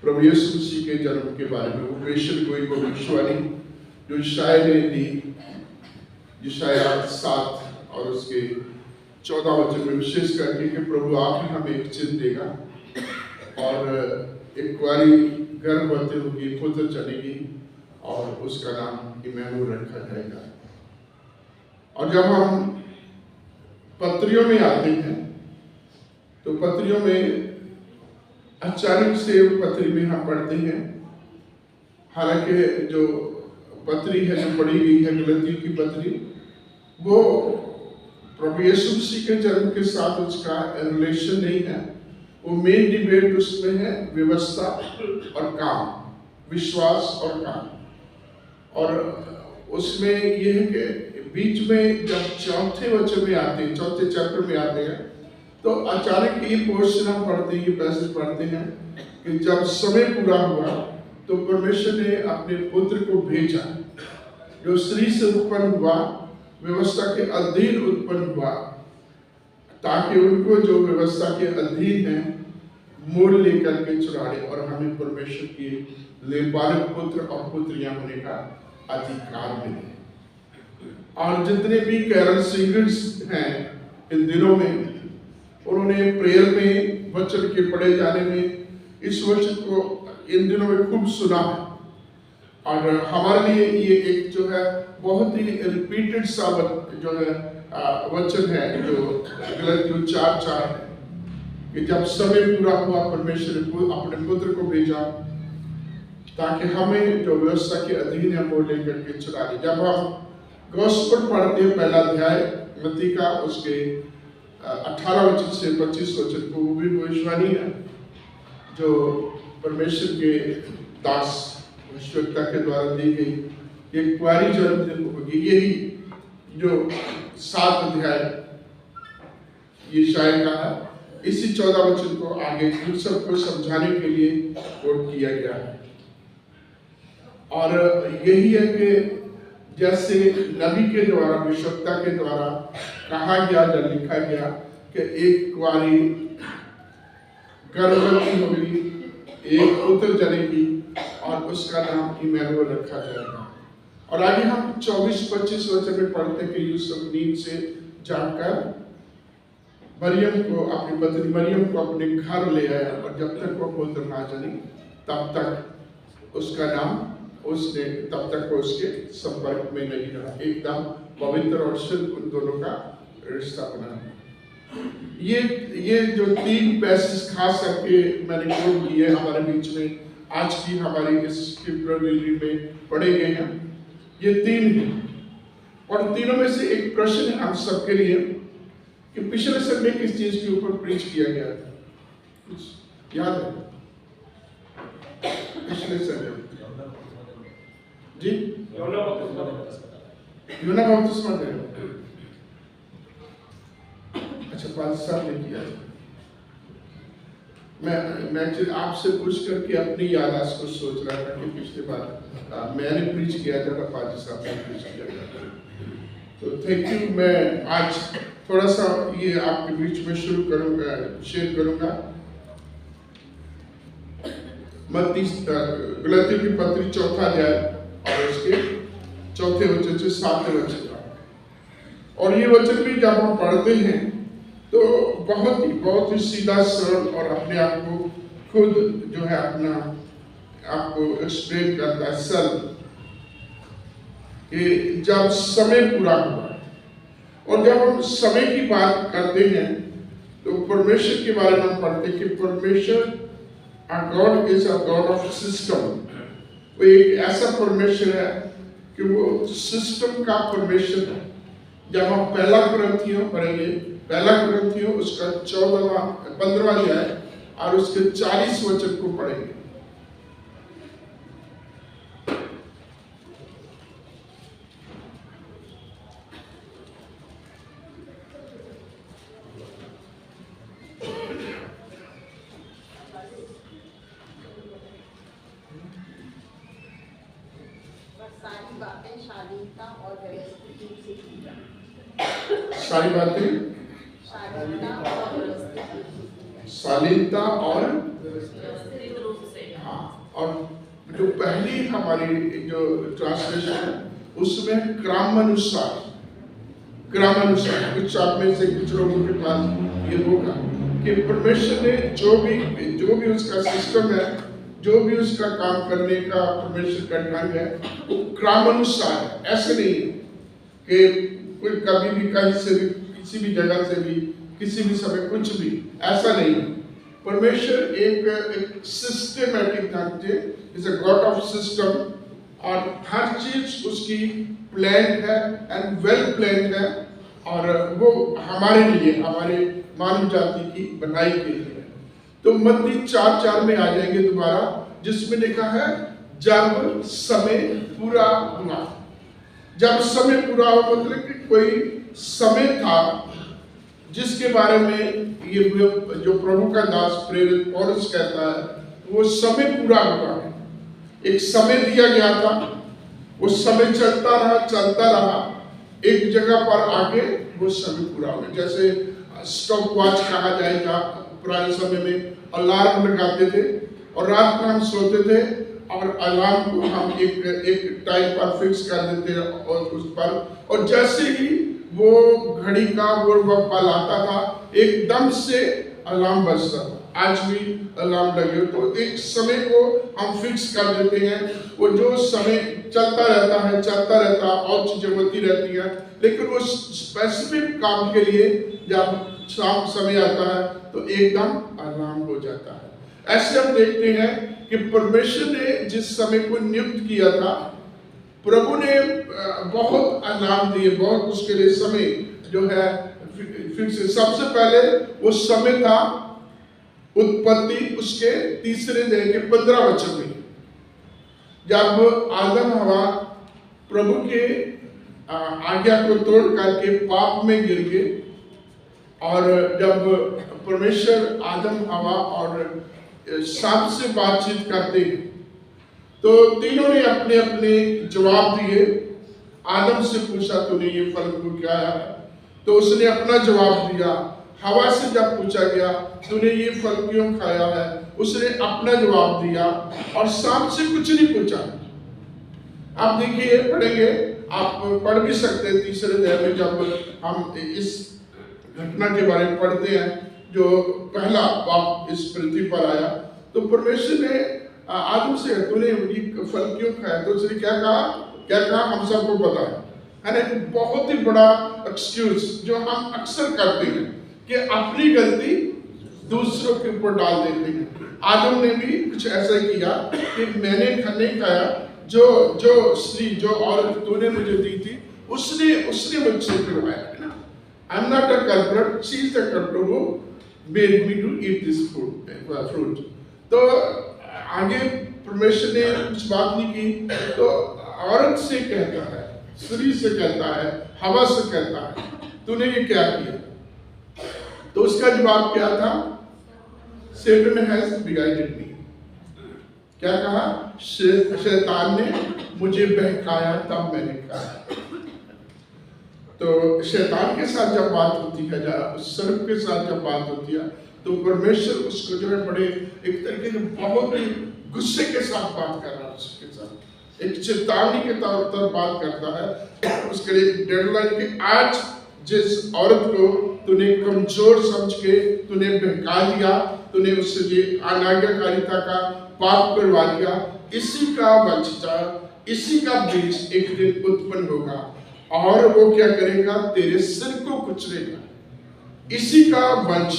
प्रभु यीशु मसीह के जन्म के बारे में वो पेशन कोई भविष्यवाणी जो यशायाह ने दी, यशायाह 7 और उसके 14 वचन में विशेष करके कि प्रभु आप ही हमें एक चिन्ह देगा और एक कुंवारी गर्भवती होगी, पुत्र जनेगी और उसका नाम इम्मानुएल रखा जाएगा। और जब हम पत्रियों में आते हैं तो पत्रियों में अचानक से पत्री में हम पढ़ते हैं, हालांकि जो पत्री है जो पढ़ी गई है गलतियों की पत्री, वो प्रभु यीशु मसीह के जन्म के साथ उसका रिलेशन नहीं है। वो मेन डिबेट उसमें है व्यवस्था और काम, विश्वास और काम। और उसमें ये है कि बीच में जब चौथे वचन में आते हैं, चौथे चैप्टर में आते हैं, तो अचानक ये पोर्शन हम पढ़ते हैं, ये पैसेज पढ़ते हैं कि जब समय पूरा हुआ तो परमेश्वर ने अपने पुत्र को भेजा जो स्त्री से उत्पन्न हुआ, व्यवस्था के अधीन उत्पन्न हुआ, ताकि उनको जो व्यवस्था के अधीन है मोल लेकर के छुड़ाने और हमें परमेश्वर की लेपालक पुत्र और पुत्रियां होने का अधिकार मिले। और जितने भी कैरल सिंगर्स हैं इन दिनों में, उन्होंने प्रेयर में वचन के पढ़े जाने में इस वचन को इन दिनों में खूब सुना है। और हमारे लिए ये एक जो है बहुत ही रिपीटेड सा जो है वचन है जो गलतियों 4:4 है कि जब समय पूरा हुआ परमेश्वर ने अपने पुत्र को भेजा ताकि हमें जो व्यवस्था के अधीन है वो लेकर के छुड़ा ले। जब हम गॉस्पेल पढ़ते हैं पहला अध्याय मत्ती का, उसके 18 वचन से 25 वचन को, वो भी भविष्यवाणी है जो परमेश्वर के दास भविष्यवक्ता के द्वारा दी गई। एक कुंवारी जन्म होगी, यही जो 7 अध्याय यशायाह का है, इसी 14 वचन को आगे सबको समझाने के लिए कोट किया गया है। और यही है कि जैसे नबी के द्वारा, भविष्यवक्ता के द्वारा कहा गया या लिखा गया कि एक कुंवारी गर्भवती होगी, एक पुत्र जनेगी और उसका नाम इम्मानुएल रखा जाएगा। और आगे हम 24-25 वचन में पढ़ते हैं कि यूसुफ नींद से जागकर मरियम को, अपनी पत्नी मरियम को अपने घर ले आया और जब तक वो पुत्र ना जनी तब तक उसका नाम उसने, तब तक वो उसके संपर्क में नहीं रहा। एकदम पवित्र और शुद्ध उन दोनों का रिश्ता बना। ये जो 3 पैसेज खास करके मैंने कोट किए हमारे बीच में आज की हमारी इस स्क्रिप्चर में पढ़े गए हैं, ये 3 हैं। और तीनों में से एक प्रश्न है हम सबके लिए कि पिछले संडे किस चीज के ऊपर प्रीच किया गया था, कुछ याद है? पिछले संडे जी यूना बपतिस्मा दे। अच्छा, पाल साहब ने किया। मैं आपसे पूछ करके अपनी यादाश्त को सोच रहा था कि पिछले बार मैंने प्रीच किया था, पाजी साहब ने प्रीच किया था। तो थैंक यू। मैं आज थोड़ा सा ये आपके बीच में शुरू करूंगा, शेयर करूंगा मत्ती गलतियों की पत्री 4 अध्याय और उसके 4 वचन से 7 वचन तक। और ये वचन भी जब हम पढ़ते हैं तो बहुत ही सीधा सरल और अपने आप को खुद जो है अपना आपको एक्सप्लेन करता है सरल कि जब समय पूरा हुआ। और जब हम समय की बात करते हैं तो परमेश्वर के बारे में हम पढ़ते हैं कि परमेश्वर God is a God of system. वो एक ऐसा परमेश्वर है कि वो सिस्टम का परमेश्वर है। जब हम पहला कुरिन्थियों पढ़ेंगे, पहला कुरिन्थियों उसका 15वां अध्याय और उसके 40 वचन को पढ़ेंगे। सारी बातें शालीनता और हाँ, और जो पहली हमारी जो ट्रांसलेशन है उसमें क्रमानुसार कुछ आप में से कुछ लोगों के पास ये होगा कि परमेश्वर ने जो भी उसका सिस्टम है, जो भी उसका काम करने का परमेश्वर का ढंग है, वो क्रमानुसार है। ऐसे नहीं है कि कोई कभी भी कहीं से भी किसी भी जगह से भी किसी भी समय कुछ भी, ऐसा नहीं है। परमेश्वर एक सिस्टमैटिक ढंग से is a God of system, और हर चीज उसकी प्लान है एंड वेल प्लान है, और वो हमारे लिए, हमारे मानव जाति की बनाई के लिए है। तो मत्ती 4:4 में आ जाएंगे दोबारा, जिसमें लिखा है जब समय पूरा हुआ। जब समय पूरा हुआ मतलब कि कोई समय था जिसके बारे में ये जो प्रभु का दास प्रेरित पौलुस कहता है, वो समय पूरा हुआ है। एक समय दिया गया था, वो समय चलता रहा, एक जगह पर आके वो समय पूरा हो गया। जैसे स्टॉप वॉच कहा जाएगा, पुराने समय में अलार्म लगाते थे और रात को हम सोते थे और अलार्म को हम एक टाइम पर फिक्स कर देते और उस पर, और जैसे ही वो घड़ी का वो पल आता था एकदम से अलार्म बजता था। आज भी अलार्म लगे हो तो एक समय को हम फिक्स कर देते हैं, वो जो समय चलता रहता है और चीजें होती रहती हैं, लेकिन वो स्पेसिफिक काम के लिए जब शाम समय आता है तो एकदम अलार्म हो जाता है। ऐसे हम देखते हैं कि परमेश्वर ने जिस समय को नियुक्त किया था, प्रभु ने बहुत अलार्म दिए, बहुत उसके लिए समय जो है फिक्स। सबसे पहले वो समय था उत्पत्ति उसके 3 अध्याय के 15 वचन में, जब आदम हवा प्रभु के आज्ञा को तोड़ करके पाप में गिर गए, और जब परमेश्वर आदम हवा और सांप से बातचीत करते हैं तो तीनों ने अपने अपने जवाब दिए। आदम से पूछा तूने ये फल क्यों खाया है, तो उसने अपना जवाब दिया। हवा से जब पूछा गया तूने ये फल क्यों खाया है, उसने अपना जवाब दिया, और सांप से कुछ नहीं पूछा। आप देखिए, पढ़ेंगे, आप पढ़ भी सकते हैं 3 अध्याय में, जब हम इस घटना के बारे में पढ़ते हैं जो पहला पाप इस पृथ्वी पर आया। तो परमेश्वर ने आदम से तूने ये फल क्यों खाया, तो उसने क्या कहा हम सबको पता है ना। बहुत ही बड़ा एक्सक्यूज जो हम अक्सर करते हैं कि अपनी गलती दूसरों के ऊपर डाल देते हैं। आदम ने भी कुछ ऐसा किया कि मैंने नहीं खाया, जो स्त्री जो औरत तूने मुझे दी थी उसने मुझसे करवाया है ना। I am not a culprit, she is the culprit who made me to eat this fruit. तो आगे परमेश्वर ने कुछ बात नहीं की, तो औरत से कहता है, स्त्री से कहता है, हवा से कहता है तूने ये क्या किया। तो उसका जवाब क्या था, Satan has beguiled me। क्या कहा, शैतान ने मुझे बहकाया तब मैंने कहा। तो शैतान के साथ जब बात होती है, सर्प के साथ जब बात होती है, तो परमेश्वर उसको जो है बड़े एक तरीके से बहुत ही गुस्से के साथ बात कर रहा है, उसके साथ एक चेतावनी के तौर पर बात करता है। उसके लिए डेडलाइन कि आज जिस औरत को तूने कमजोर समझ के तूने बहका दिया, तूने उससे ये अनाज्ञाकारिता का पाप करवा दिया, इसी का बच्चा, इसी का बीज एक दिन उत्पन्न होगा और वो क्या करेगा, तेरे सिर को कुचलेगा। इसी का वंश,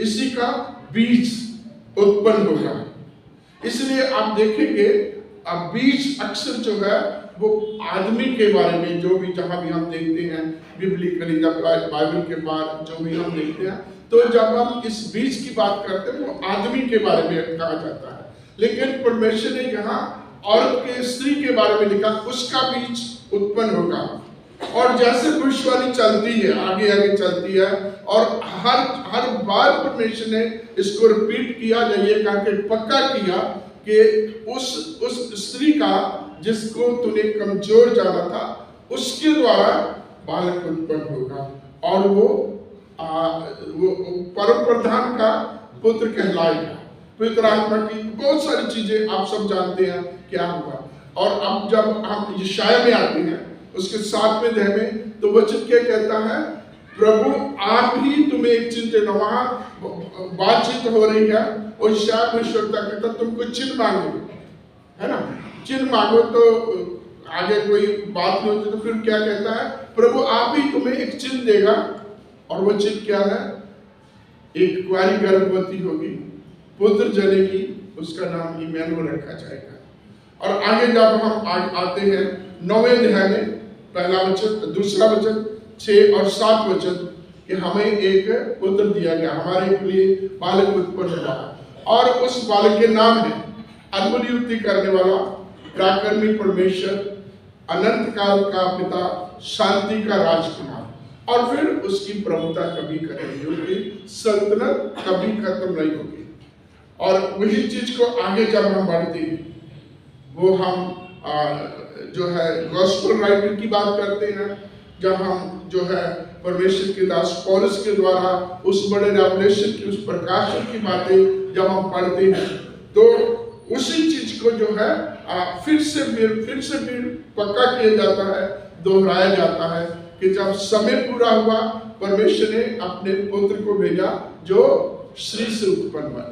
इसी का बीज उत्पन्न होगा। इसलिए आप देखेंगे अब बीज अक्सर जो है वो आदमी के बारे में, जो भी जहां भी हम देखते हैं बिब्लिकली, बाइबल के बाद जो भी हम देखते हैं, तो जब हम इस बीज की बात करते हैं वो आदमी के बारे में कहा जाता है। लेकिन परमेश्वर ने यहाँ औरत के, स्त्री के बारे में लिखा, उसका बीज उत्पन्न होगा। और जैसे भविष्यवाणी चलती है, आगे आगे चलती है, और हर बार परमेश्वर ने इसको रिपीट किया, ये कहा कि पक्का किया कि उस स्त्री का जिसको तूने कमजोर जाना था उसके द्वारा बालक उत्पन्न होगा, और वो परम प्रधान का पुत्र कहलाएगा। पवित्र आत्मा की बहुत सारी चीजें आप सब जानते हैं क्या हुआ। और अब जब हम यशाया में आते हैं उसके 7वें अध्याय में, तो वचन क्या कहता है, प्रभु आप ही तुम्हें एक चिन्ह देना। वहां बातचीत हो रही है और यशाया भविष्यवक्ता कहता तुमको चिन्ह मांगो, है ना, चिन्ह मांगो। तो आगे कोई बात नहीं होती, तो फिर क्या कहता है, प्रभु आप ही तुम्हें एक चिन्ह देगा। और वो चिन्ह क्या है, एक कुंवारी गर्भवती होगी, पुत्र जनेगी, उसका नाम इम्मानुएल रखा जाएगा। और आगे जब हम आते हैं 9वें अध्याय में, पहला वचन, दूसरा वचन, 6 और 7 वचन, कि हमें एक पुत्र दिया गया, हमारे लिए बालक उत्पन्न हुआ, और उस बालक के नाम है अद्भुत युक्ति करने वाला, पराक्रमी परमेश्वर, अनंत काल का पिता, शांति का राजकुमार। और फिर उसकी प्रभुता कभी खत्म नहीं होगी, सल्तनत कभी खत्म नहीं होगी। और वही चीज को आगे जब हम बढ़ते हैं, वो हम जो है गॉस्पेल राइटर की बात करते हैं, जब हम जो है परमेश्वर के दास पौलुस के द्वारा उस बड़े रेवलेशन की, उस प्रकाशन की बातें जब हम पढ़ते हैं, तो उसी चीज को जो है फिर से भी पक्का किया जाता है, दोहराया जाता है कि जब समय पूरा हुआ, परमेश्वर ने अपने पुत्र को भेजा जो श्री से उत्पन्न हुआ।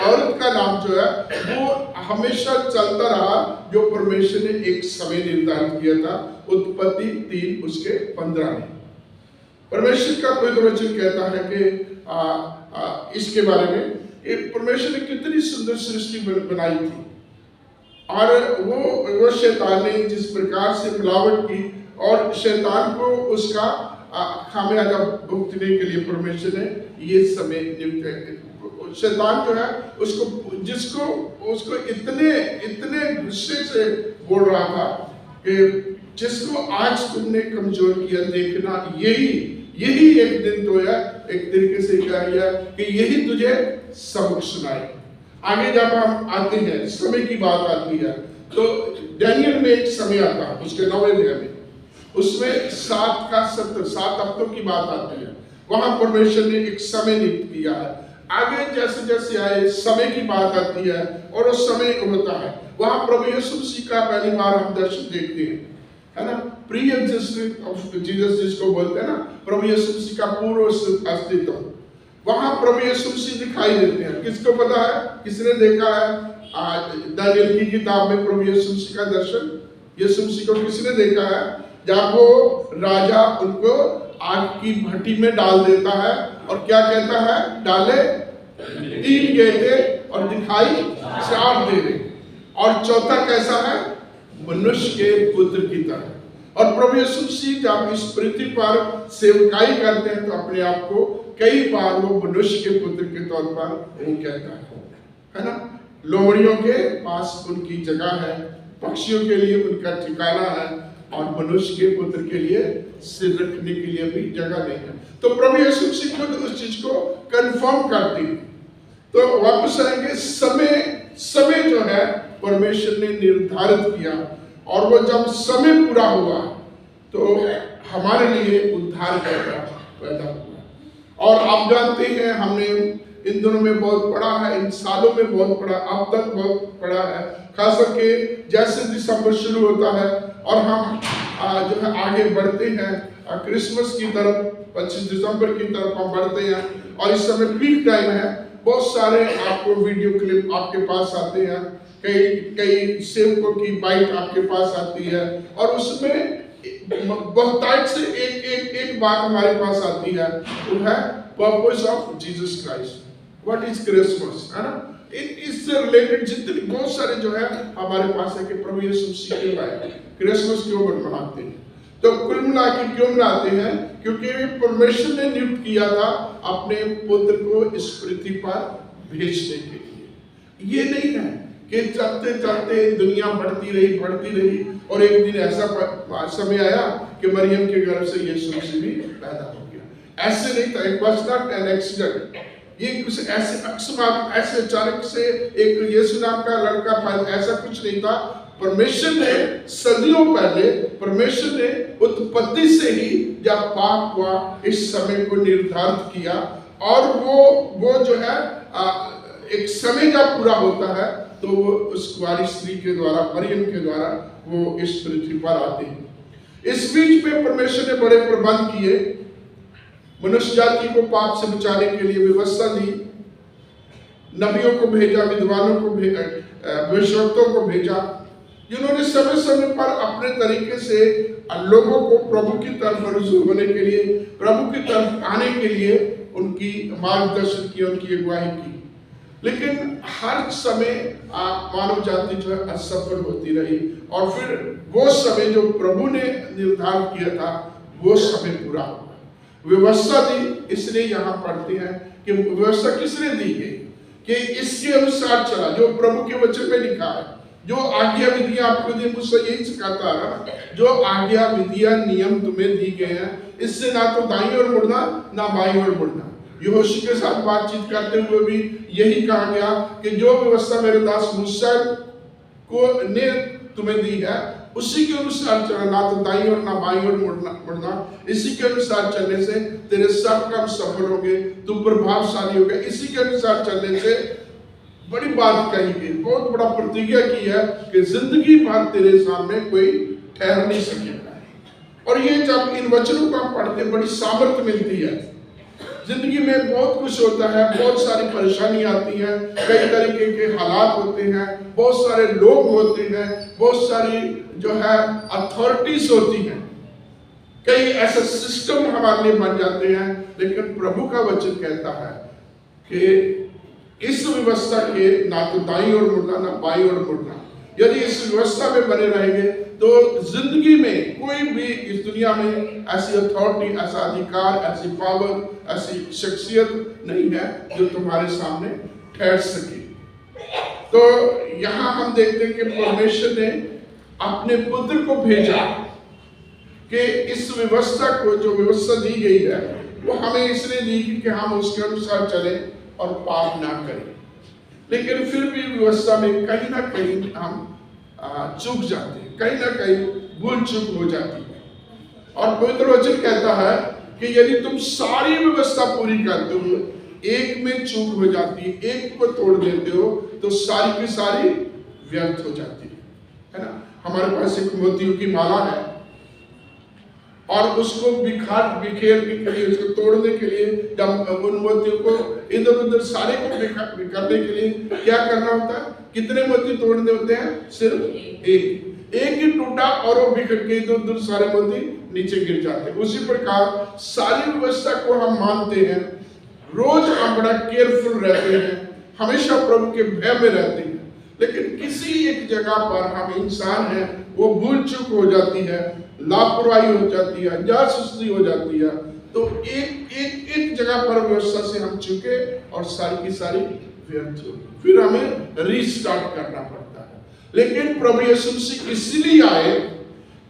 औरत का नाम जो है वो हमेशा चलता रहा, जो परमेश्वर ने एक समय निर्धारित किया था, उत्पत्ति 3 उसके 15 में। परमेश्वर का पवित्र वचन कहता है कि इसके बारे में, परमेश्वर ने कितनी सुंदर सृष्टि बनाई थी, और वो शैतान ने जिस प्रकार से मिलावट की, और शैतान को उसका खामियाजा भुगतने के लिए परमेश्वर ने ये समय नियुक्त किया। शैतान जो है उसको इतने गुस्से से बोल रहा था कि जिसको आज तुमने कमजोर किया, देखना यही एक दिन तो है, एक तरीके से क्या है कि यही तुझे सबक सुनाए। आगे जब हम आते हैं, समय की बात आती है, तो डैनियल में एक समय आता है उसके 9वें अध्याय में, उसमें 7 हफ्तों की बात आती है। वहां परमेश्वर ने एक समय नियुक्त किया है। आगे जैसे जैसे आए समय की बात आती है और उस समय होता है, वहां प्रभु यीशु मसीह का पहली बार हम दर्शन देखते हैं, है ना, प्री एग्जिस्टेंस ऑफ जीसस जिसको बोलते हैं ना, प्रभु यीशु मसीह का पूर्व अस्तित्व, वहां प्रभु यीशु मसीह दिखाई देते हैं। किसको पता है, किसने देखा है दानियल की किताब में प्रभु यीशु मसीह का दर्शन? यीशु मसीह को किसने देखा है? जब वो राजा उनको आग की भट्टी में डाल देता है, और क्या कहता है, डाले 3 गए थे और दिखाई 4 दे रहे, और चौथा कैसा है, मनुष्य के पुत्र की तरह। और प्रभु यीशु मसीह जब इस पृथ्वी पर सेवकाई करते हैं, तो अपने आप को कई बार वो मनुष्य के पुत्र के तौर पर वो कहता है ना। लोमड़ियों के पास उनकी जगह है, पक्षियों के लिए उनका ठिकाना है, और मनुष्य के पुत्र के लिए सिर रखने के लिए भी जगह नहीं है। तो प्रभु यीशु मसीह खुद उस चीज को कंफर्म करती है। तो वापस आएंगे, समय जो है परमेश्वर ने निर्धारित किया, और वो जब समय पूरा हुआ तो हमारे लिए उद्धार पैदा हुआ। और आप जानते हैं, हमने इन दिनों में बहुत पढ़ा है, इन सालों में बहुत पढ़ा, अब तक बहुत पढ़ा है, खास करके जैसे दिसंबर शुरू होता है और हम जो है आगे बढ़ते हैं क्रिसमस की तरफ, 25 दिसंबर की तरफ हम बढ़ते हैं, और इस समय पीक टाइम है। बहुत सारे आपको वीडियो क्लिप आपके पास आते हैं, कई सेवकों की बाइट आपके पास आती है, और उसमें बहुत टाइट से एक बात हमारे पास आती है, वो है purpose of Jesus Christ, what is Christmas, है ना। इससे रिलेटेड जितने बहुत सारे जो है हमारे पास है कि प्रभु यीशु मसीह क्यों आए, क्रिसमस क्यों मनाते हैं। तो कुल मिला के क्यों मनाते हैं, क्योंकि परमेश्वर ने नियुक्त किया था अपने पुत्र को इस पृथ्वी पर भेजने के लिए। ये नहीं है कि चलते चलते दुनिया बढ़ती रही और एक दिन ऐसा समय आया कि मरियम के गर्भ से यीशु मसीह भी पैदा हो गया। ऐसे नहीं था, it was not an accident. ये कुछ ऐसे अकस्मात, ऐसे अचानक से एक यीशु नाम का लड़का था, ऐसा कुछ नहीं था। परमेश्वर ने सदियों पहले, परमेश्वर ने उत्पत्ति से ही जब पाप हुआ, इस समय को निर्धारित किया, और वो जो है एक समय जब पूरा होता है तो वो उस कुंवारी स्त्री के द्वारा, मरियम के द्वारा वो इस पृथ्वी पर आते हैं। इस बीच में परमेश्वर ने बड़े प्रबंध किए, मनुष्य जाति को पाप से बचाने के लिए व्यवस्था दी, नबियों को भेजा, विद्वानों को भेजा, भविष्यवक्ताओं को भेजा, जिन्होंने समय समय पर अपने तरीके से लोगों को प्रभु की तरफ रुजू होने के लिए, प्रभु की तरफ आने के लिए उनकी मार्गदर्शन किया, उनकी अगुवाई की। लेकिन हर समय मानव जाति जो है असफल होती रही, और फिर वो समय जो प्रभु ने निर्धारित किया था वो समय पूरा हुआ। व्यवस्था दी, इसलिए यहाँ पढ़ते हैं कि व्यवस्था किसने दी गई कि इसके अनुसार चला, जो प्रभु के वचन में लिखा है, जो आज्ञा विधियां आपको दी, मुझसे यही सिखाता है, जो आज्ञा विधियां नियम तुम्हें दी गए हैं, इससे ना तो दाईं ओर मुड़ना ना बाईं ओर मुड़ना। यहोशू के साथ बातचीत करते हुए भी यही कहा गया कि जो व्यवस्था मेरे दास मूसा को ने तुम्हें दी है उसी के अनुसार चलना, ना तो दाईं ओर ना बाईं ओर मुड़ना। इसी के अनुसार चलने से तेरे सब काम सफल होंगे, तू प्रभावशाली होगा। इसी के अनुसार चलने से बड़ी बात कही गई, बहुत बड़ा प्रतिज्ञा की है कि जिंदगी भर तेरे सामने कोई ठहर नहीं सकेगा। और ये जब इन वचनों को हम पढ़ते बड़ी सामर्थ्य मिलती है। जिंदगी में बहुत कुछ होता है, बहुत सारी परेशानी आती है, कई तरीके के हालात होते हैं, बहुत सारे लोग होते हैं, बहुत सारी जो है अथॉरिटीज होती हैं, कई ऐसे सिस्टम हमारे लिए बन जाते हैं। लेकिन प्रभु का वचन कहता है कि इस व्यवस्था के ना तो दाईं ओर मुड़ना ना बाईं ओर मुड़ना। यदि इस व्यवस्था में बने रहेंगे तो जिंदगी में कोई भी इस दुनिया में ऐसी अथॉरिटी, ऐसा अधिकार, ऐसी पावर, ऐसी शख्सियत नहीं है जो तुम्हारे सामने ठहर सके। तो यहाँ हम देखते हैं कि परमेश्वर ने अपने पुत्र को भेजा कि इस व्यवस्था को, जो व्यवस्था दी गई है वो हमें इसलिए दी कि हम उसके अनुसार चलें और पाप ना करें। लेकिन फिर भी व्यवस्था में कहीं ना कहीं हम चूक जाते हैं, कहीं ना कहीं भूल चूक हो जाती है। और पवित्र वचन कहता है कि यदि तुम सारी व्यवस्था पूरी करते हो, एक में चूक हो जाती है, एक को तोड़ देते हो, तो सारी की सारी व्यर्थ हो जाती है ना। हमारे पास एक मोतियों की माला है और उसको बिखेर के उसको तोड़ने के लिए, जब उन मोतियों को इधर उधर सारे को बिखरने के लिए क्या करना होता है? कितने मोती तोड़ने होते हैं? सिर्फ एक ही टूटा और वो बिखर के इधर उधर सारे मोती नीचे गिर जाते हैं। उसी प्रकार सारी व्यवस्था को हम मानते हैं, रोज हम बड़ा केयरफुल रहते हैं, हमेशा प्रभु के भय में रहते हैं, लेकिन किसी एक जगह पर हम इंसान हैं, वो भूल चूक हो जाती है, लापरवाही हो जाती है, जासूसी हो जाती है, तो एक जगह पर व्यवस्था से हम चुके और सारी की सारी व्यर्थ हो, फिर हमें रीस्टार्ट करना पड़ता है। लेकिन प्रभु यीशु मसीह इसलिए आए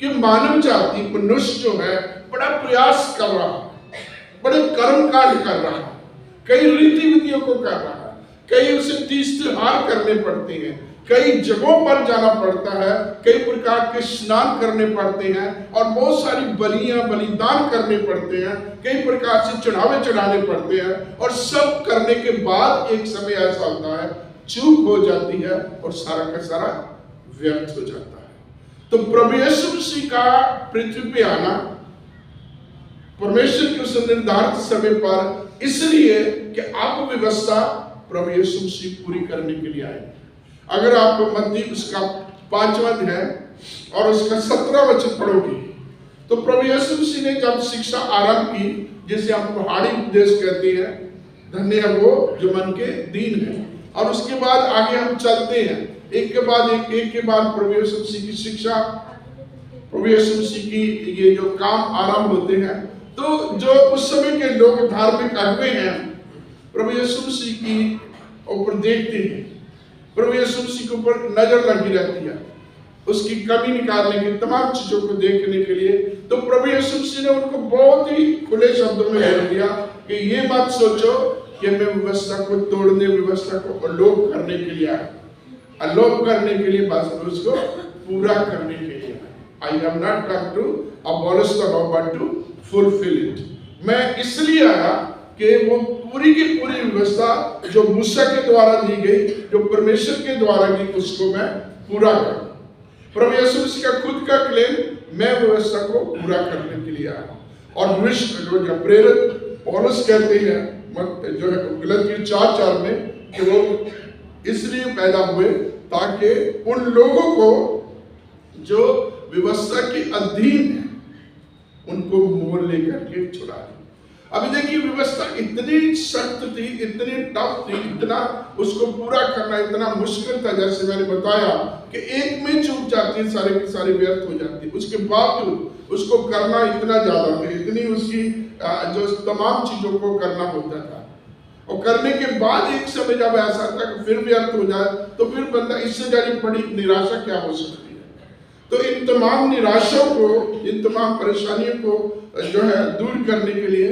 कि मानव जाति, मनुष्य जो है बड़ा प्रयास कर रहा है, बड़े कर्म कांड कर रहा है, कई रीति विधियों को कर रहा है, कई उसे तीज त्योहार करने पड़ते हैं, कई जगहों पर जाना पड़ता है, कई प्रकार के स्नान करने पड़ते हैं और बहुत सारी बलिदान करने पड़ते हैं, कई प्रकार से चढ़ावे चढ़ाने पड़ते हैं, और सब करने के बाद एक समय ऐसा होता है चूक हो जाती है और सारा का सारा व्यर्थ हो जाता है। तो प्रभु यीशु मसीह का पृथ्वी पे आना परमेश्वर के उस निर्धारित समय पर इसलिए कि आप व्यवस्था प्रभु यीशु मसीह पूरी करने के लिए आए। अगर आप मत्ती उसका 5वां अध्याय और उसका 17वां वचन पढ़ोगे तो प्रभु यीशु मसीह ने जब शिक्षा आरंभ की, जिसे हम पहाड़ी उपदेश कहते हैं, धन्य है वो जो मन के दीन है, और उसके बाद आगे हम चलते हैं एक के बाद एक के बाद प्रभु यीशु मसीह की शिक्षा, प्रभु यीशु मसीह की ये जो काम आरंभ होते हैं, तो जो उस समय के लोग धार्मिक अगुवे हैं प्रभु यीशु मसीह की ऊपर देखते हैं, प्रभु यीशु मसीह के ऊपर नजर लगी रहती है, उसकी कमी निकालने की, तमाम चीजों को देखने के लिए। तो प्रभु यीशु मसीह ने उनको बहुत ही खुले शब्दों में बोल दिया कि ये मत सोचो कि मैं व्यवस्था को तोड़ने, व्यवस्था को अलोप करने के लिए आया, अलोप करने के लिए, बस उसको पूरा करने के लिए I have not come to abolish the law but to fulfil it. मैं इसलिए आया कि वो पूरी की पूरी व्यवस्था जो मूसा के द्वारा दी गई, जो परमेश्वर के द्वारा की, उसको मैं पूरा करूं। प्रभु यीशु मसीह का खुद का क्लेम, मैं व्यवस्था को पूरा करने के लिए आया। और जो प्रेरित पौलुस कहते हैं जो है गलतियों 4:4 में कि वो इसलिए पैदा हुए ताकि उन लोगों को जो व्यवस्था के अधीन है उनको मोल लेकर के छुड़ा दे। अभी देखिए व्यवस्था इतनी सख्त थी, इतनी टफ थी, इतना उसको पूरा करना इतना मुश्किल था। जैसे मैंने बताया कि एक में चूक जाती है, सारे की सारी व्यर्थ हो जाती है। उसके बावजूद उसको करना इतना ज्यादा था, इतनी उसकी जो तमाम चीजों को करना होता था। और करने के बाद एक समय जब ऐसा था कि फिर व्यर्थ हो जाए तो फिर बंदा, इससे ज्यादा बड़ी निराशा क्या हो सकती है। तो इन तमाम निराशाओं को, इन तमाम परेशानियों को जो है दूर करने के लिए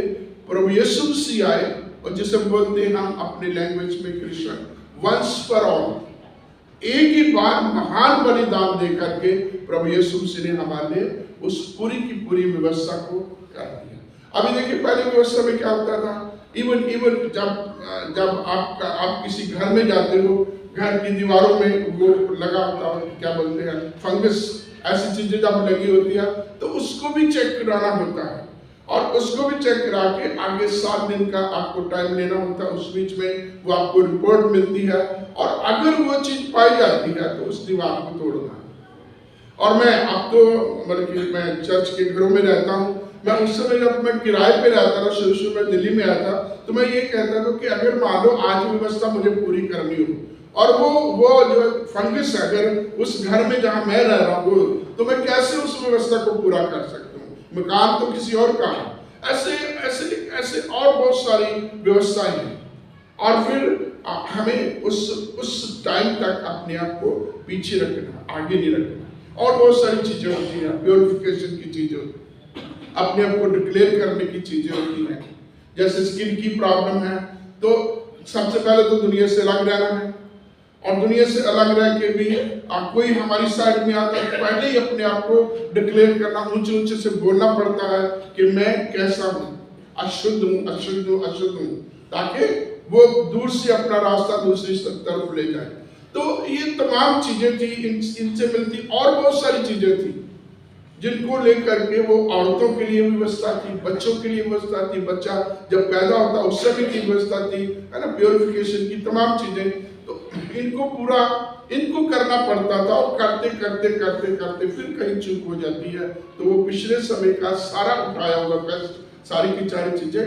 प्रभु यीशु मसीह आए, और जिसे बोलते हैं हम अपने लैंग्वेज में क्रिश्चियन, वंस फॉर ऑल, एक ही बार महान बलिदान दे करके प्रभु यीशु मसीह ने हमारे लिए उस पूरी की पूरी व्यवस्था को कर दिया। अभी देखिए पहले व्यवस्था में क्या होता था, इवन जब आप किसी घर में जाते हो, घर की दीवारों में वो लगा होता है, क्या बोलते हैं, फंगस, ऐसी चीजें जब लगी होती है तो उसको भी चेक कराना होता है। और उसको भी चेक करा के आगे 7 दिन का आपको टाइम लेना होता है। उस बीच में वो आपको रिपोर्ट मिलती है, और अगर वो चीज पाई जाती है तो उस दीवार को तोड़ना है। और मैं अब तो बल्कि मैं चर्च के घरों में रहता हूँ, मैं उस समय जब मैं किराए पे रहता था, शुरू में दिल्ली में आया था, तो मैं ये कहता था कि अगर मान लो आज व्यवस्था मुझे पूरी करनी हो और वो जो फंगस है अगर उस घर में जहाँ मैं रह रहा हूँ, तो मैं कैसे उस व्यवस्था को पूरा कर सकता हूँ। मकान तो किसी और का है। ऐसे और बहुत सारी व्यवस्थाएं हैं। और फिर हमें उस टाइम तक अपने आप को पीछे रखना, आगे नहीं रखना। और बहुत सारी चीजें होती हैं, प्योरिफिकेशन की चीजें होती हैं, अपने आप को डिक्लेयर करने की चीजें होती हैं। जैसे स्किन की प्रॉब्लम है तो सबसे पहले तो दुनिया से अलग रहना है, और दुनिया से अलग रह के भी कोई हमारी साइड में आता है, पहले ही अपने आप को डिक्लेयर करना, ऊंचे ऊंचे से बोलना पड़ता है कि मैं कैसा हूँ, अशुद्ध हूँ, ताकि वो दूर से अपना रास्ता दूसरी तरफ ले जाए। तो ये तमाम चीजें थी, इनसे मिलती और बहुत सारी चीजें थी जिनको लेकर के वो औरतों के लिए व्यवस्था थी, बच्चों के लिए व्यवस्था थी, बच्चा जब पैदा होता उस समय की व्यवस्था थी, है ना, प्योरिफिकेशन की तमाम चीजें। तो इनको करना पड़ता था, और करते करते फिर कहीं चूक हो जाती है तो वो पिछले समय का सारा उठाया हुआ कष्ट, सारी की सारी चीजें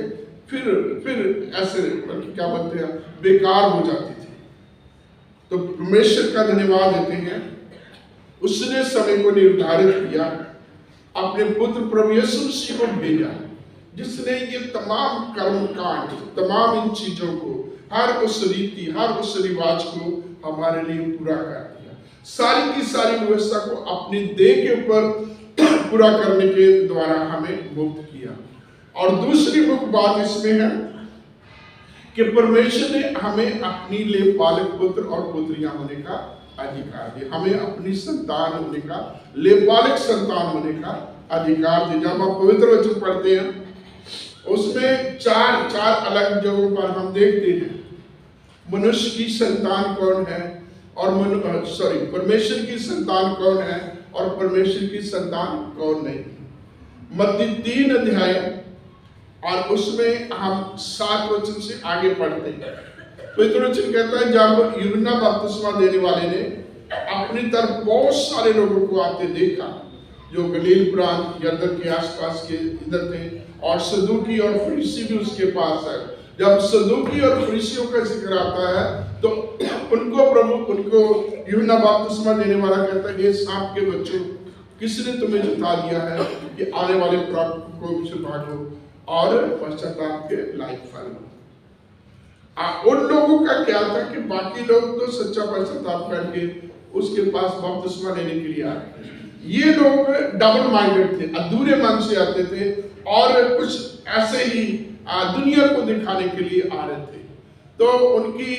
फिर ऐसे क्या बोलते हैं, बेकार हो जाती थी। तो परमेश्वर का धन्यवाद देते हैं, उसने समय को निर्धारित किया, अपने पुत्र प्रभु यीशु मसीह को भेजा, जिसने ये तमाम कर्मकांड, तमाम इन चीजों को, हर उस रीति, हर उस रिवाज को हमारे लिए पूरा कर दिया। सारी की सारी व्यवस्था को अपनी देह के ऊपर पूरा करने के द्वारा हमें मुक्त किया। और दूसरी मुख्य बात इसमें है कि परमेश्वर ने हमें अपनी लिए पालक पुत्र और पुत्रियां होने का अधिकार दिया, हमें अपनी संतान होने का, लेपालक संतान होने का अधिकार दिया। जब आप पवित्र वचन पढ़ते हैं उसमें चार अलग जगहों पर हम देखते हैं मनुष्य की संतान कौन है, और परमेश्वर की संतान कौन है और परमेश्वर की संतान कौन नहीं। मत्ती 3 अध्याय और उसमें हम 7 वचन से आगे पढ़ते हैं। पवित्र वचन कहता है, जब यूहन्ना बपतिस्मा देने वाले ने अपनी तरफ बहुत सारे लोगों को आते देखा जो गलील प्रांत यरदन के आसपास के इधर थे, और सदूकी और फरीसी भी उसके पास है। जब सदूकी और फरीसियों का जिक्र आता है तो उनको यूहन्ना बपतिस्मा देने वाला कहता है, ये सांप के बच्चों, किसने तुम्हें जता दिया है कि आने वाले प्रभु को से भागो और पश्चाताप के लायक फल। उन लोगों का क्या था कि बाकी लोग तो सच्चा पश्चाताप करके उसके पास बपतिस्मा लेने के लिए आए, ये लोग डबल माइंडेड थे, अधूरे मन से आते थे और कुछ ऐसे ही दुनिया को दिखाने के लिए आ रहे थे। तो उनकी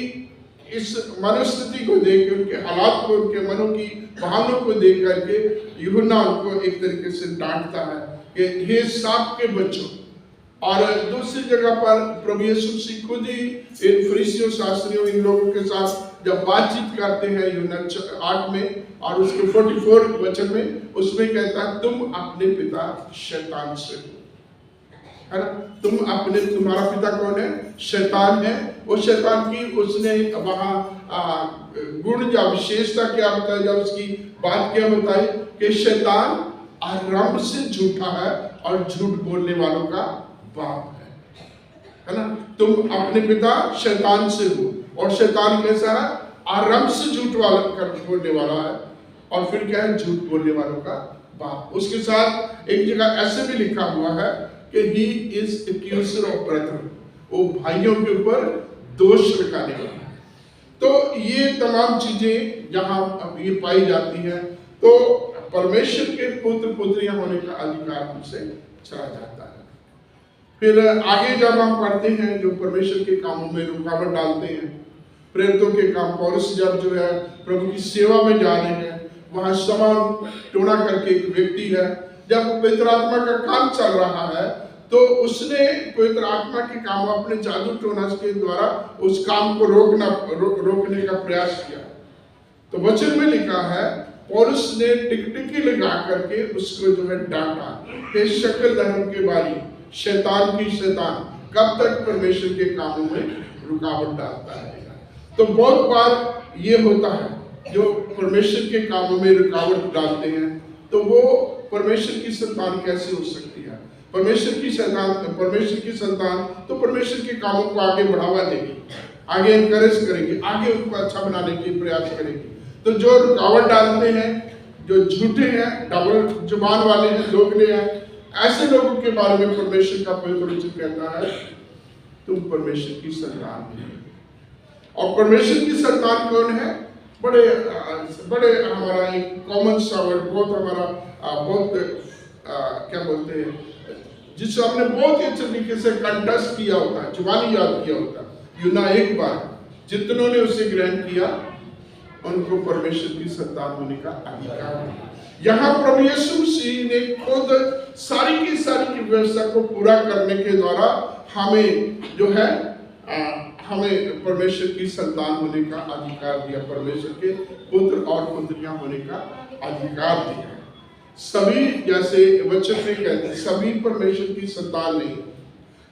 इस मनोस्थिति को देख के, उनके हालात को, उनके मनों की भावनाओं को देख करके यूहन्ना उनको एक तरीके से डांटता है कि हे सांप के बच्चों, और दूसरी जगह पर प्रभु यीशु मसीह खुद ही इन फरीसियों शास्त्रियों इन लोगों के साथ जब बातचीत करते हैं यूहन्ना 8 में और उसके 44 वचन में, उसमें कहता है तुम अपने पिता शैतान से हो, है ना। तुम्हारा पिता कौन है? शैतान है। वो शैतान की उसने वहां गुण या विशेषता क्या बताई, या उसकी बात क्या बताई कि शैतान आरंभ से झूठा है और झूठ बोलने वालों का बाप है ना। तुम अपने पिता शैतान से हो, और शैतान कैसा है? आरंभ से झूठ बोलने वाला है, और फिर क्या है? झूठ बोलने वालों का बाप। उसके साथ एक जगह ऐसे भी लिखा हुआ है कि he is accuser of brethren, वो भाइयों के ऊपर दोष लगाने वाला है। तो ये तमाम चीजें जहां ये पाई जाती है, तो परमेश्वर के पुत्र पुत्रियां होने का अधिकार हमसे चला जाता है। फिर आगे जब हम पढ़ते हैं जो परमेश्वर के कामों में रुकावट डालते हैं, प्रेरितों के काम, पौलुस जब जो है प्रभु की सेवा में जा रहे हैं, वहां समान टोना करके एक व्यक्ति है, जब पवित्र आत्मा का काम चल रहा है तो उसने पवित्र आत्मा के काम अपने जादू टोना के द्वारा उस काम को रोकने का प्रयास किया। तो वचन में लिखा है पौलुस ने टिकटिकी लगा करके उसको जो है डांटा, हे शकल धर्म के बारी, शैतान की शैतान, कब तक परमेश्वर के कामों में रुकावट डालता है। तो बहुत बार ये होता है, जो परमेश्वर के कामों में रुकावट डालते हैं, तो वो परमेश्वर की संतान कैसे हो सकती है? परमेश्वर की संतान तो परमेश्वर के कामों को आगे बढ़ावा देगी, आगे एनकरेज करेगी, आगे उनको अच्छा बनाने की प्रयास करेगी। तो जो रुकावट डालते हैं, जो झूठे हैं, डबल जुबान वाले हैं, दोगले हैं, ऐसे लोगों के बारे में परमेश्वर का पवित्र वचन कहता है तुम परमेश्वर की संतान नहीं। और परमेश्वर की संतान कौन है? बड़े हमारा एक कॉमन सा वर्ड, बहुत हमारा क्या बोलते हैं, जिससे हमने बहुत ही अच्छे तरीके से कंटेस्ट किया होता है, जुबानी याद किया होता है। यूहन्ना 1 बार जितनों ने उसे ग्रहण किया उनको परमेश्वर की संतान होने का अधिकार है। यहाँ प्रभु यीशु मसीह ने खुद सारी की व्यवस्था को पूरा करने के द्वारा हमें जो है हमें परमेश्वर की संतान होने का अधिकार दिया, परमेश्वर के पुत्र और पुत्रियां होने का अधिकार दिया। सभी, जैसे वचन में कहते हैं, सभी परमेश्वर की संतान नहीं,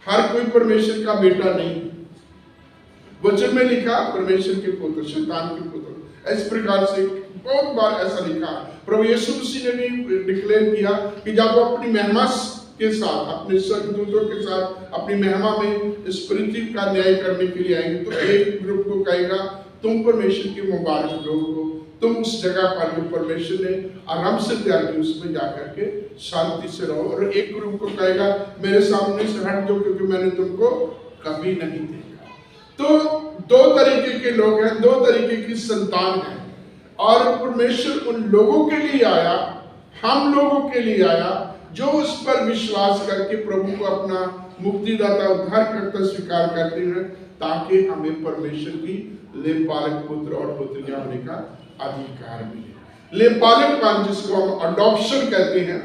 हर कोई परमेश्वर का बेटा नहीं। वचन में लिखा परमेश्वर के पुत्र, शैतान के पुत्र, इस प्रकार से बहुत बार ऐसा लिखा। प्रभु यीशु मसीह ने भी डिक्लेयर किया कि जब वो अपनी महिमा के साथ, अपने स्वर्गदूतों के साथ अपनी महिमा में इस पृथ्वी का न्याय करने के लिए आएंगे, तो एक ग्रुप को कहेगा तुम परमेश्वर के मुबारक लोग हो, तुम उस जगह पर जो परमेश्वर ने आराम से तैयार की उसमें जाकर के शांति से रहो, और एक ग्रुप को कहेगा मेरे सामने से हट जाओ क्योंकि मैंने तुमको कभी नहीं देखा। तो दो तरीके के लोग हैं, दो तरीके की संतान है, और परमेश्वर उन लोगों के लिए आया, हम लोगों के लिए आया जो उस पर विश्वास करके प्रभु को अपना मुक्तिदाता उद्धारकर्ता स्वीकार करते हैं, ताकि हमें परमेश्वर की लेपालक पुत्र और पुत्रियां होने का अधिकार मिले। लेपालकपन जिसको हम अडॉप्शन कहते हैं,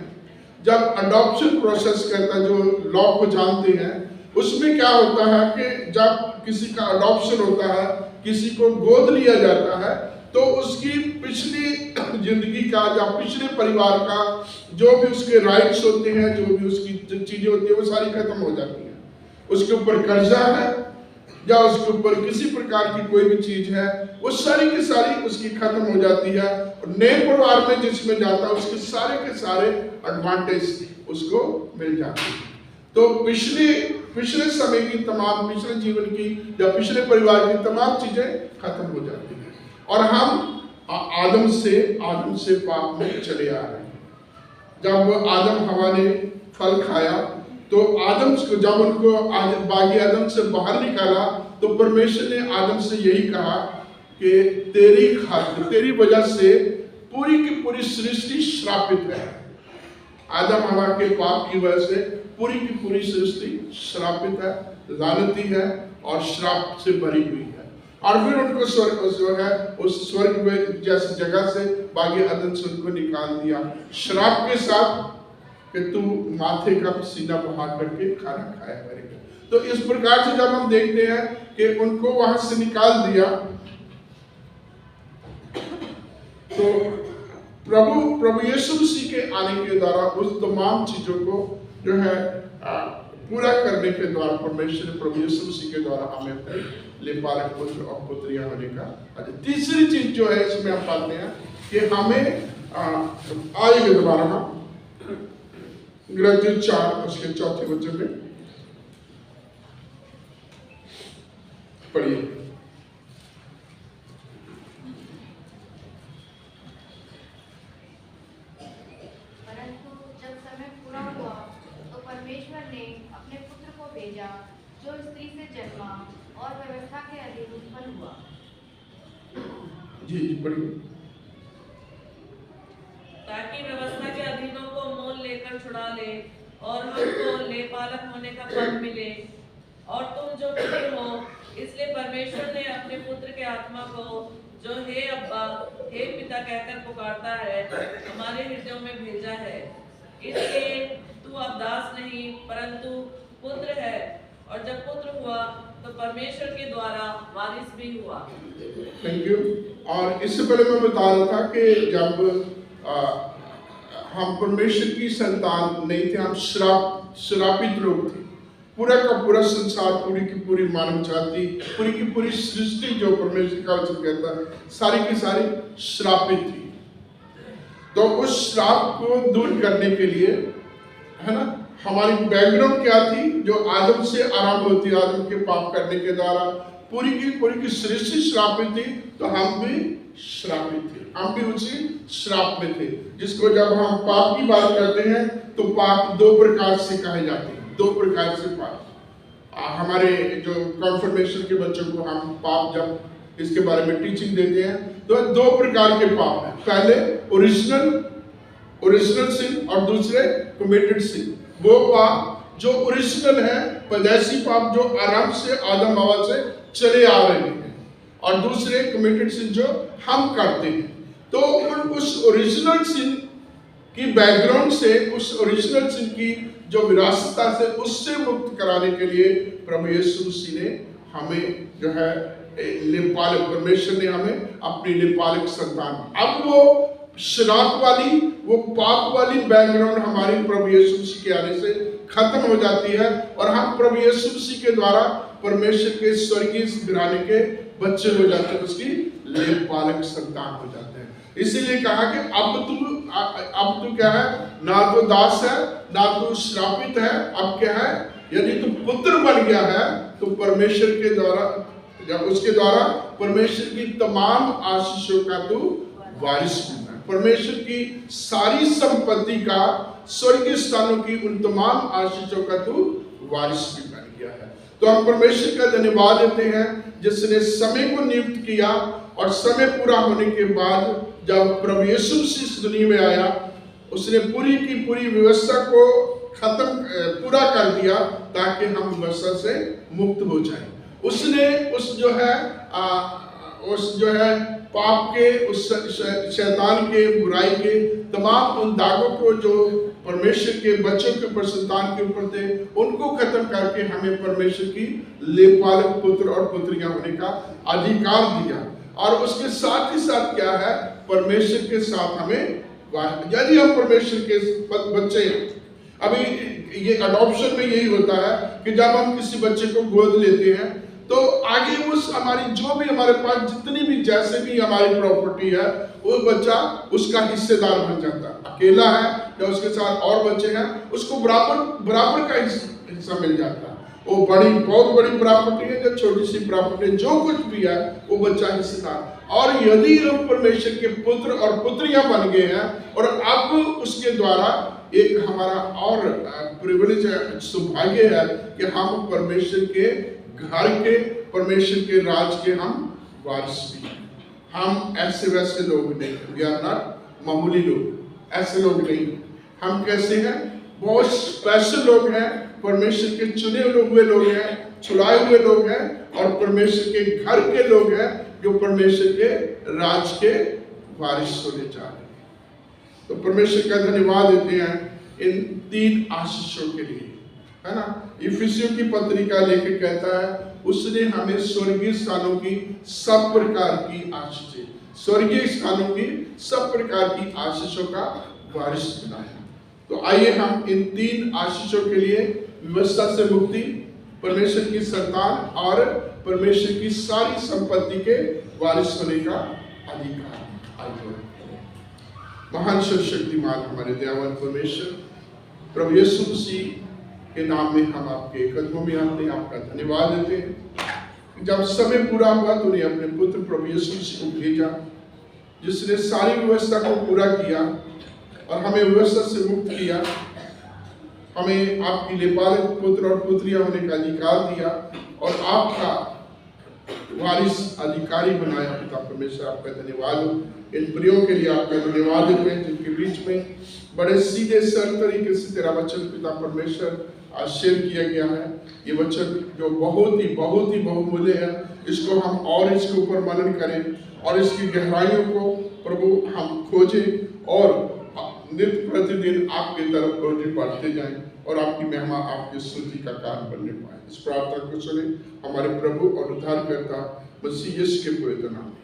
जब अडॉप्शन प्रोसेस करता है, जो लॉ को जानते हैं, उसमें क्या होता है कि जब किसी का अडॉप्शन होता है, किसी को गोद लिया जाता है, तो उसकी पिछली जिंदगी का या पिछले परिवार का जो भी उसके राइट्स होते हैं, जो भी उसकी चीजें होती है, वो सारी खत्म हो जाती हैं। उसके ऊपर कर्जा है या उसके ऊपर किसी प्रकार की कोई भी चीज है, वो सारी की सारी उसकी खत्म हो जाती है, और नए परिवार में जिसमें जाता है उसके सारे के सारे एडवांटेज उसको मिल जाते हैं। तो पिछले समय की तमाम, पिछले जीवन की या पिछले परिवार की तमाम चीजें खत्म हो जाती हैं, और हम आदम से पाप में चले आ रहे हैं। जब आदम हवा ने फल खाया, तो आदम को जब उनको बागी आदम से बाहर निकाला, तो परमेश्वर ने आदम से यही कहा कि तेरी वजह से पूरी की पूरी सृष्टि श्रापित है। आदम हवा के पाप की वजह से पूरी की पूरी सृष्टि श्रापित है, लानती है और श्राप से भरी हुई है। और फिर उनको उस स्वर्ग में जैसी जगह से बागी अदन से उनको निकाल दिया, श्राप के साथ कि तू माथे का पसीना बहा करके खाना खाया करेगा। तो इस प्रकार से जब हम देखते हैं कि उनको वहां से निकाल दिया, तो प्रभु यीशु मसीह के आने के द्वारा उस तमाम चीजों को जो है पूरा करने के द्वारा परमेश्वर प्रभु यीशु मसीह के द्वारा हमें लेपालक पुत्र और पुत्रियां होने का। तीसरी चीज जो है इसमें हम पाते हैं कि हमें आएंगे दोबारा हम गलातियों 4 उसके 4 वचन में पढ़िए। परंतु जब समय पूरा हुआ तो परमेश्वर ने अपने पुत्र को भेजा जो स्त्री से जन्मा और व्यवस्था के अधीन उत्पन्न हुआ। जी पढ़िए। ताकि व्यवस्था के अधीनों को मोल लेकर छुड़ा ले और हमको लेपालक होने का फल मिले। और तुम जो पुत्र हो इसलिए परमेश्वर ने अपने पुत्र के आत्मा को जो हे अब्बा हे पिता कहकर पुकारता है हमारे हृदयों में भेजा है। इसलिए तू अब दास नहीं परंतु पुत्र है, और जब पुत्र हुआ तो परमेश्वर के द्वारा वारिस भी हुआ। Thank you. और इससे पहले मैं बता रहा था कि जब हम परमेश्वर की संतान नहीं थे, हम श्रापित लोग थे। पूरा का पूरा संसार, पूरी की पूरी मानव जाति, पूरी की पूरी सृष्टि जो परमेश्वर का वचन कहता है सारी की सारी श्रापित थी। तो उस श्राप को दूर करने के लिए है ना, हमारी बैकग्राउंड क्या थी जो आदम से आरंभ होती है, आदम के पाप करने के द्वारा पूरी की सृष्टि श्रापित थी। तो हम भी श्रापित थे, हम भी उसी श्राप में थे, जिसको जब हम पाप की बात करते हैं तो पाप 2 प्रकार से कहे जाते हैं। 2 प्रकार से पाप। हमारे जो कॉन्फर्मेशन के बच्चों को हम पाप जब इसके बारे में टीचिंग देते हैं तो 2 प्रकार के पाप हैं। पहले ओरिजिनल सिन और दूसरे कमिटेड सिन। वो पाप जो ओरिजिनल है, पैदाइशी पाप जो आरंभ से आदम हवा से चले आ रहे हैं, और दूसरे कमिटेड सिन जो हम करते हैं। तो उस ओरिजिनल सिन की बैकग्राउंड से, उस ओरिजिनल सिन की जो विरासता से, उससे मुक्त कराने के लिए प्रभु यीशु मसीह ने हमें जो है लेपालक, परमेश्वर ने हमें अपनी लेपालक संतान। अब वो श्राप वाली, वो पाप वाली बैकग्राउंड हमारी प्रभु यीशु मसीह के आने से खत्म हो जाती है, और हम प्रभु यीशु मसीह के द्वारा परमेश्वर के स्वर्गीय घराने के बच्चे हो जाते हैं, उसकी लेपालक संतान हो जाते हैं। इसीलिए कहा कि अब तू क्या है, ना तो दास है ना तो श्रापित है, अब क्या है, यदि तू पुत्र बन गया है तो परमेश्वर के द्वारा, जब उसके द्वारा परमेश्वर की तमाम आशीषों का तू वारिस बनना है। परमेश्वर की सारी संपत्ति का, स्वर्गीय स्थानों की उन तमाम आशीषों का तू वारिस भी बन गया है। तो हम परमेश्वर का धन्यवाद देते हैं जिसने समय को नियुक्त किया, और समय पूरा होने के बाद जब प्रभु यीशु मसीह इस दुनिया में आया, उसने पूरी की पूरी व्यवस्था को पूरा कर दिया ताकि हम व्यवस्था से मुक्त हो जाएं। उसने उस जो है पाप के, उस शैतान के, बुराई के तमाम उन दागों को जो परमेश्वर के बच्चों के ऊपर, संतान के ऊपर थे, उनको खत्म करके हमें परमेश्वर की लेपालक पुत्र और पुत्रियां होने का अधिकार दिया। और उसके साथ ही साथ क्या है, परमेश्वर के साथ हमें, यदि हम परमेश्वर के बच्चे हैं, अभी ये अडॉप्शन में यही होता है कि जब हम किसी बच्चे को गोद लेते हैं तो आगे उस हमारी जो भी हमारे पास जितनी भी जैसे भी हमारी प्रॉपर्टी है, वो बच्चा उसका हिस्सेदार बन जाता है। अकेला है या उसके साथ और बच्चे हैं, उसको बराबर का हिस्सा मिल जाता है। वो बहुत बड़ी प्रॉपर्टी है या छोटी सी प्रॉपर्टी, जो कुछ भी है वो बच्चा हिस्सेदार। और यदि हम परमेश्वर के पुत्र और पुत्रियां बन गए हैं, और अब उसके द्वारा एक हमारा और प्रिविलेज है, सौभाग्य है कि हम परमेश्वर के घर के, परमेश्वर के राज के हम वारिस भी हैं। हम ऐसे वैसे लोग नहीं, वी आर नॉट मामूली लोग, ऐसे लोग नहीं। हम कैसे हैं, बहुत स्पेशल लोग हैं, परमेश्वर के चुने हुए लोग हैं, छुड़ाए हुए लोग हैं, और परमेश्वर के घर के लोग हैं जो परमेश्वर के राज के वारिस होने जा रहे हैं। तो परमेश्वर का धन्यवाद देते हैं इन 3 आशीषों के लिए, है ना। इफिसियों की पत्रिका लेके कहता है उसने हमें स्वर्गीय स्थानों की सब प्रकार की आशीषें, स्वर्गीय स्थानों की सब प्रकार की आशीषों का वारिस बनाया। तो आइए हम इन 3 आशीषों के लिए, व्यवस्था से मुक्ति, परमेश्वर की संतान और परमेश्वर की सारी संपत्ति के वारिस होने का अधिकार, आइए। महान सर्वशक्तिमान हमारे दयावान परमेश्वर, प्रभु यीशु मसीह के नाम में हम आपके कदमों में आते हैं, आपका धन्यवाद देते हैं। जब समय पूरा हुआ तो उन्हें अपने पुत्र प्रभु यीशु मसीह को भेजा, जिसने सारी व्यवस्था को पूरा किया और हमें व्यवस्था से मुक्त किया, हमें आपकी लेपालक पुत्र और पुत्रियां होने का अधिकार दिया और आपका वारिस अधिकारी बनाया। पिता परमेश्वर आपका धन्यवाद हो। इन प्रियों के लिए आपका धन्यवाद देते हैं जिनके बीच में बड़े सीधे सरल तरीके से तेरा वचन पिता परमेश्वर आज शेयर किया गया है। ये वचन जो बहुत ही बहुमूल्य है, इसको हम और इसके ऊपर मनन करें और इसकी गहराइयों को प्रभु हम खोजें और नित्य प्रतिदिन आपकी तरफ रोटी बढ़ते जाएं और आपकी महिमा, आपकी स्तुति का कारण बनने पाए। इस प्रार्थना को सुने हमारे प्रभु और उद्धारकर्ता मसीह यीशु के पवित्र नाम में।